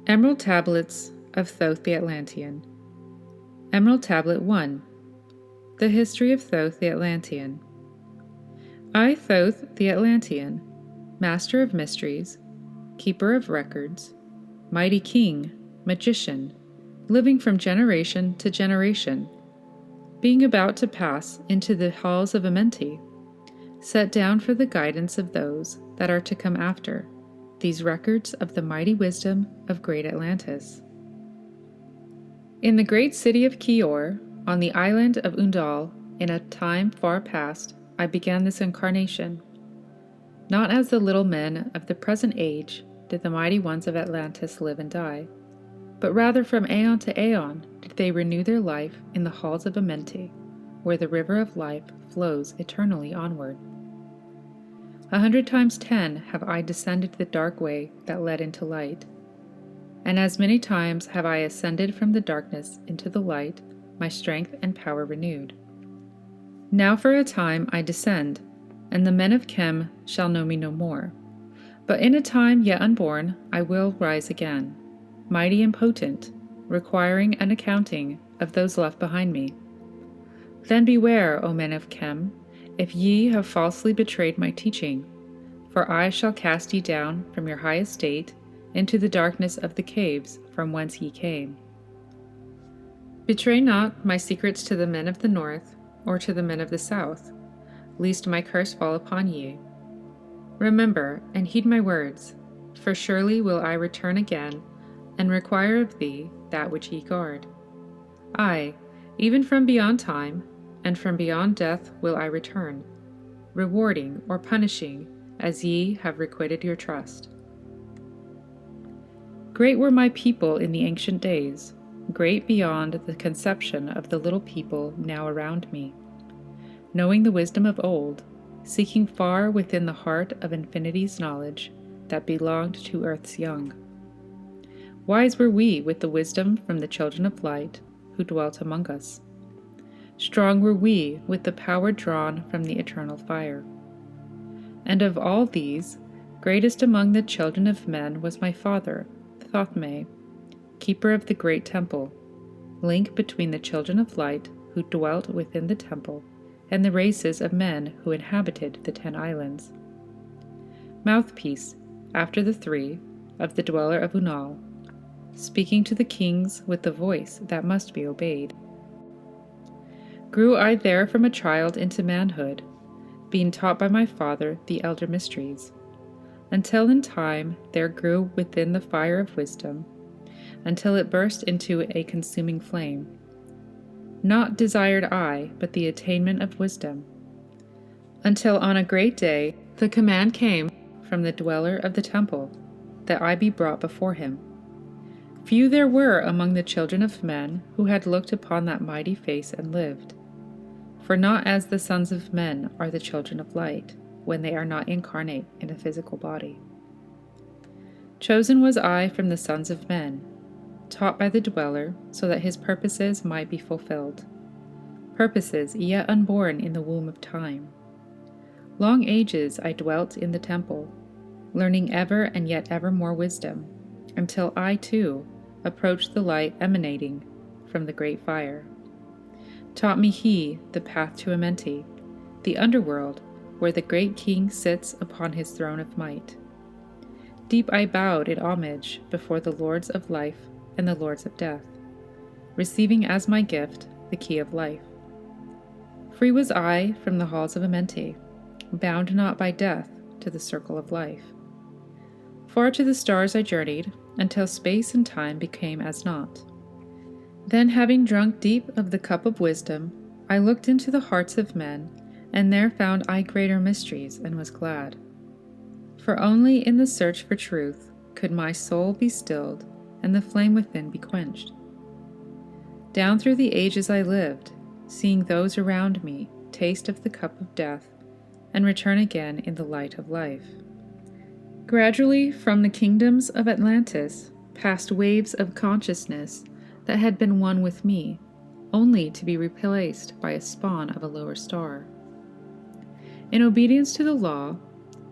Emerald Tablets of Thoth the Atlantean. Emerald Tablet 1. The History of Thoth the Atlantean. I, Thoth the Atlantean, Master of Mysteries, Keeper of Records, Mighty King, Magician, living from generation to generation, being about to pass into the halls of Amenti, set down for the guidance of those that are to come after, these records of the mighty wisdom of great Atlantis. In the great city of Kior, on the island of Undal, in a time far past, I began this incarnation. Not as the little men of the present age did the mighty ones of Atlantis live and die, but rather from aeon to aeon did they renew their life in the halls of Amenti, where the river of life flows eternally onward. 100 times 10 have I descended the dark way that led into light, and as many times have I ascended from the darkness into the light, my strength and power renewed. Now for a time I descend, and the men of Chem shall know me no more. But in a time yet unborn I will rise again, mighty and potent, requiring an accounting of those left behind me. Then beware, O men of Chem, if ye have falsely betrayed my teaching, for I shall cast ye down from your high estate into the darkness of the caves from whence ye came. Betray not my secrets to the men of the north, or to the men of the south, lest my curse fall upon ye. Remember and heed my words, for surely will I return again, and require of thee that which ye guard. Aye, even from beyond time, and from beyond death will I return, rewarding or punishing as ye have requited your trust. Great were my people in the ancient days, great beyond the conception of the little people now around me, knowing the wisdom of old, seeking far within the heart of infinity's knowledge that belonged to earth's young. Wise were we with the wisdom from the children of light who dwelt among us. Strong were we with the power drawn from the eternal fire. And of all these, greatest among the children of men was my father, Thothme, keeper of the great temple, link between the children of light who dwelt within the temple and the races of men who inhabited the 10 islands. Mouthpiece, after the 3, of the dweller of Unal, speaking to the kings with the voice that must be obeyed. Grew I there from a child into manhood, being taught by my father the elder mysteries, until in time there grew within the fire of wisdom, until it burst into a consuming flame. Not desired I, but the attainment of wisdom, until on a great day the command came from the dweller of the temple that I be brought before him. Few there were among the children of men who had looked upon that mighty face and lived. For not as the sons of men are the children of light, when they are not incarnate in a physical body. Chosen was I from the sons of men, taught by the dweller so that his purposes might be fulfilled, purposes yet unborn in the womb of time. Long ages I dwelt in the temple, learning ever and yet ever more wisdom, until I, too, approached the light emanating from the great fire. Taught me he the path to Amenti, the underworld where the great king sits upon his throne of might. Deep I bowed in homage before the lords of life and the lords of death, receiving as my gift the key of life. Free was I from the halls of Amenti, bound not by death to the circle of life. Far to the stars I journeyed, until space and time became as naught. Then, having drunk deep of the cup of wisdom, I looked into the hearts of men, and there found I greater mysteries, and was glad. For only in the search for truth could my soul be stilled, and the flame within be quenched. Down through the ages I lived, seeing those around me taste of the cup of death, and return again in the light of life. Gradually, from the kingdoms of Atlantis, passed waves of consciousness that had been one with me, only to be replaced by a spawn of a lower star. In obedience to the law,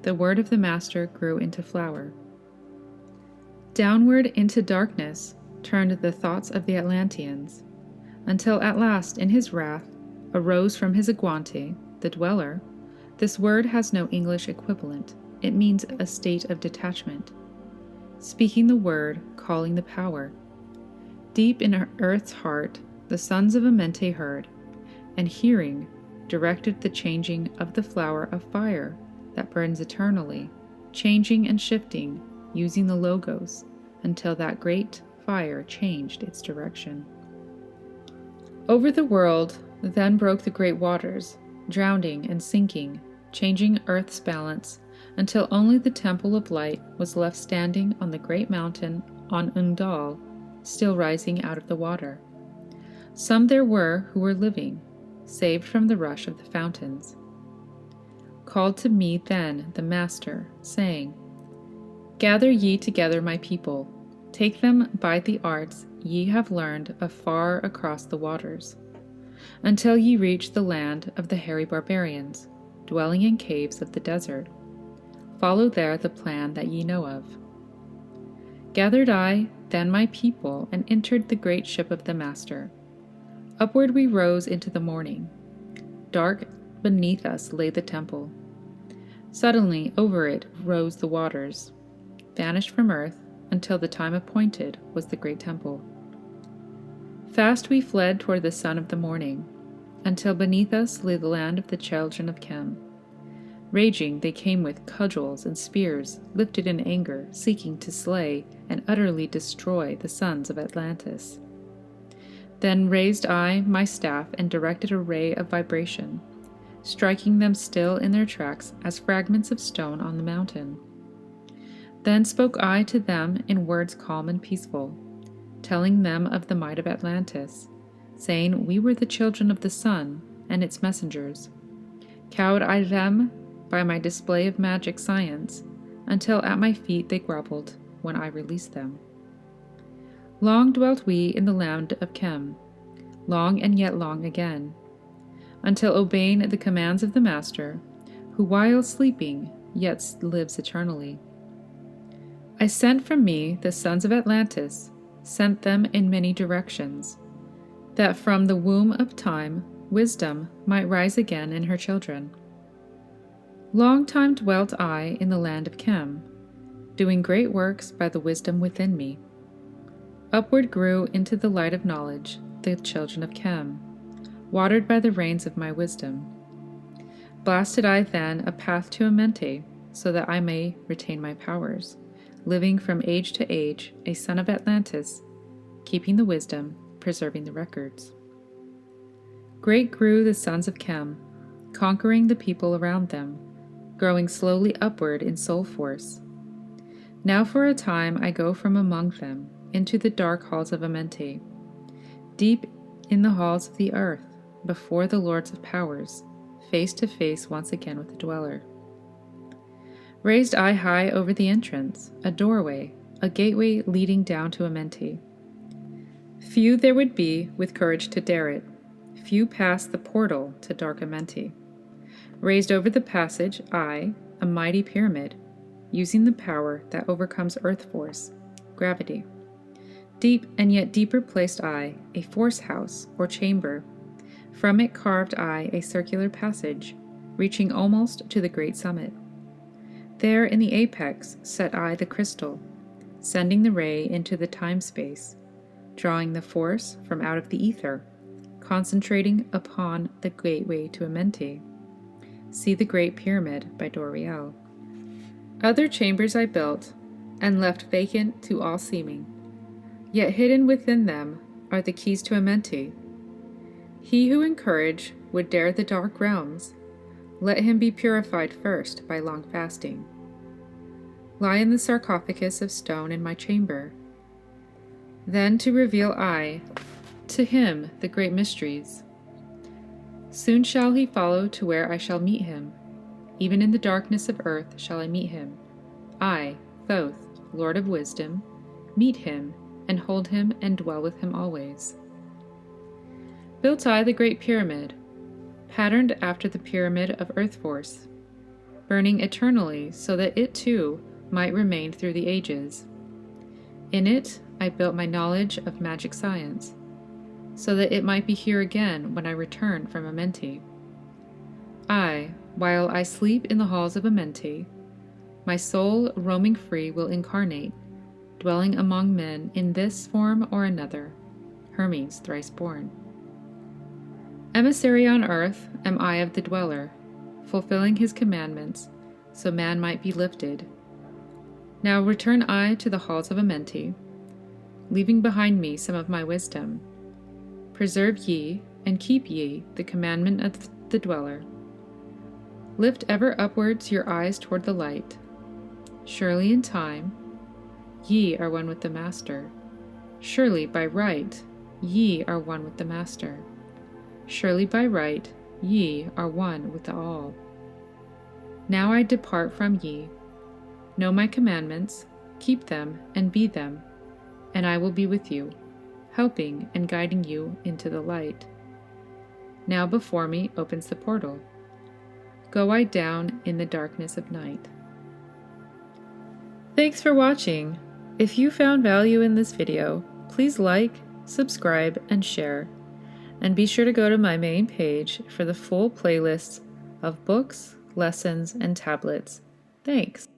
the word of the Master grew into flower. Downward into darkness turned the thoughts of the Atlanteans, until at last in his wrath arose from his Aguante, the dweller. This word has no English equivalent. It means a state of detachment. Speaking the word, calling the power. Deep in earth's heart, the sons of Amente heard, and hearing, directed the changing of the flower of fire that burns eternally, changing and shifting, using the logos, until that great fire changed its direction. Over the world then broke the great waters, drowning and sinking, changing earth's balance, until only the Temple of Light was left standing on the great mountain on Undal, still rising out of the water. Some there were who were living, saved from the rush of the fountains. Called to me then the Master, saying, Gather ye together my people, take them by the arts ye have learned afar across the waters, until ye reach the land of the hairy barbarians, dwelling in caves of the desert. Follow there the plan that ye know of. Gathered I then my people, and entered the great ship of the Master. Upward we rose into the morning. Dark beneath us lay the temple. Suddenly over it rose the waters, vanished from earth, until the time appointed was the great temple. Fast we fled toward the sun of the morning, until beneath us lay the land of the children of Chem. Raging they came with cudgels and spears, lifted in anger, seeking to slay and utterly destroy the sons of Atlantis. Then raised I my staff and directed a ray of vibration, striking them still in their tracks as fragments of stone on the mountain. Then spoke I to them in words calm and peaceful, telling them of the might of Atlantis, saying we were the children of the sun and its messengers. Cowed I them by my display of magic science, until at my feet they groveled when I released them. Long dwelt we in the land of Chem, long and yet long again, until obeying the commands of the Master, who while sleeping yet lives eternally. I sent from me the sons of Atlantis, sent them in many directions, that from the womb of time wisdom might rise again in her children. Long time dwelt I in the land of Chem, doing great works by the wisdom within me. Upward grew into the light of knowledge the children of Chem, watered by the rains of my wisdom. Blasted I then a path to Amente, so that I may retain my powers, living from age to age, a son of Atlantis, keeping the wisdom, preserving the records. Great grew the sons of Chem, conquering the people around them, growing slowly upward in soul force. Now for a time I go from among them into the dark halls of Amente, deep in the halls of the earth, before the lords of powers, face to face once again with the dweller. Raised I high over the entrance, a doorway, a gateway leading down to Amente. Few there would be with courage to dare it, few passed the portal to dark Amente. Raised over the passage, I, a mighty pyramid, using the power that overcomes earth force, gravity. Deep and yet deeper placed I, a force house or chamber. From it carved I a circular passage, reaching almost to the great summit. There in the apex set I the crystal, sending the ray into the time-space, drawing the force from out of the ether, concentrating upon the gateway to Amente. See the Great Pyramid by Doriel. Other chambers I built, and left vacant to all seeming, yet hidden within them are the keys to Amente. He who in courage would dare the dark realms, let him be purified first by long fasting. Lie in the sarcophagus of stone in my chamber, then to reveal I to him the great mysteries. Soon shall he follow to where I shall meet him. Even in the darkness of earth shall I meet him. I, Thoth, Lord of Wisdom, meet him, and hold him and dwell with him always. Built I the great pyramid, patterned after the pyramid of earth force, burning eternally so that it too might remain through the ages. In it, I built my knowledge of magic science, so that it might be here again when I return from Amenti. While I sleep in the halls of Amenti, my soul roaming free will incarnate, dwelling among men in this form or another, Hermes thrice born. Emissary on earth am I of the Dweller, fulfilling his commandments, so man might be lifted. Now return I to the halls of Amenti, leaving behind me some of my wisdom. Preserve ye and keep ye the commandment of the Dweller. Lift ever upwards your eyes toward the light. Surely in time, ye are one with the Master. Surely by right, ye are one with the Master. Surely by right, ye are one with the All. Now I depart from ye. Know my commandments, keep them, and be them, and I will be with you, helping and guiding you into the light. Now before me opens the portal. Go I down in the darkness of night. Thanks for watching. If you found value in this video, please like, subscribe, and share. And be sure to go to my main page for the full playlists of books, lessons, and tablets. Thanks.